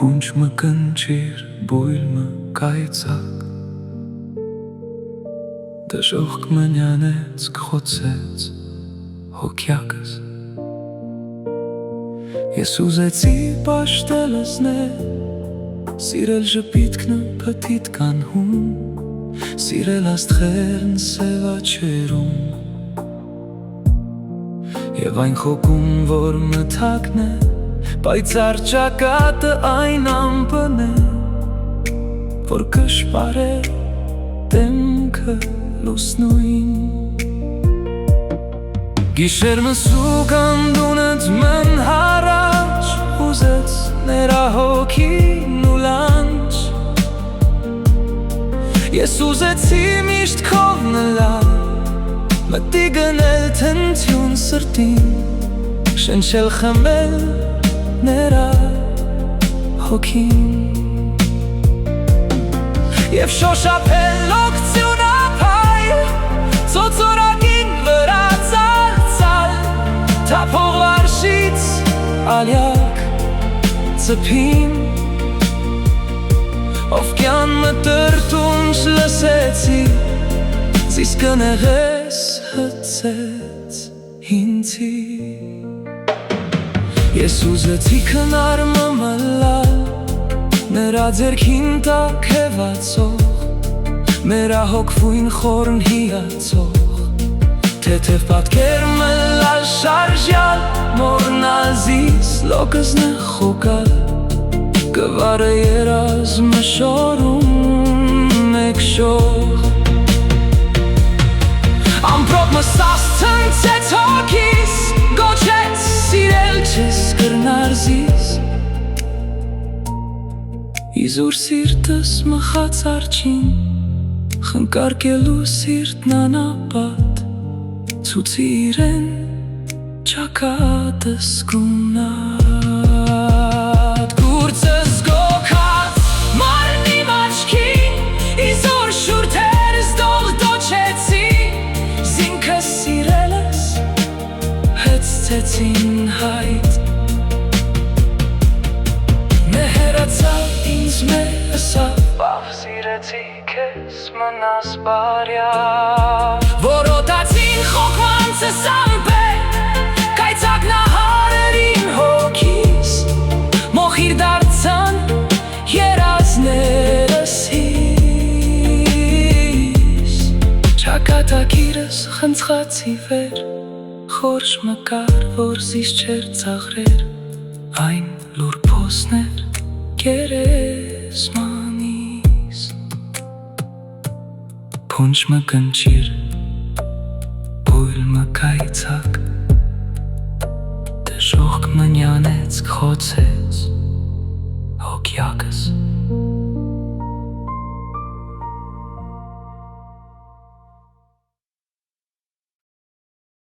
Փունջ մը կնչիր, բույլ մը կայծակ Դժողք մնյանեց, կխոցեց հոգյակս Ես ուզեցի պաշտելս նե Սիրել ժպիտքնը պտիտ կանհում Սիրել աստղերն սևաչերում Եվ այն խոքում, որ մթակն է Պայծառ ճակատը այն ամպն է Որ կշպարեր դեմքը լուսնույն Գիշեր մսուկ անդունդ մն հարաջ Ուզեց ներա հոգին ու լանջ Ես ուզեցի միշտ քով նլալ Մտի գնել թնթյուն սրտին Շնչել խմել ներա հոգին Եվ շոշափել լոքցյուն ապայլ Ծոցորակին վրա ծալ Թափող վարշից ալյակ ծպին Ով կյան մտրտունջ լսեցի Զիս կնեղես հծեց ինձի Ես ուզեցի քնար մմլալ Նրա ձերքին տակ հևացող Մերա հոգվույն խորն հիացող Թեթև պատկեր մլալ շարժյալ Մորնալ զիս լոկս նխոկալ Գվարը երազ մշորում մեկ շող Ամպրոպ մսաս ծնցեց հոգիս Գոչեց սիրել չես կրնար զիս Իզուր սիրտս մխաց արջին Խնկարկելու սիրտն անապատ Ցուցի իրեն ճակատս գունատ Գուրծս գոքած մարնի մաչքին Իզուր շուրթերս դող դոչեցի Զինքս սիրելս հծցեցին հայտ Մեհերացավ ինձ մերսավ Բավ սիրեցի կեզ մնաս բարյա Որոտացին խոքմանցս ամպեր Կայցակ նահարերին հոգիս Մոխիր դարձան երազներս հիս Ճակատակիրս խնցխացի վեր Խորշ մկար, որ զիս չեր ծաղրեր Այն լուր փոսներ գերեսմանիս Փունջ մը կնչիր, բույլ մը կայցակ Դժողք մնյանեց կխոցեց հոգյակս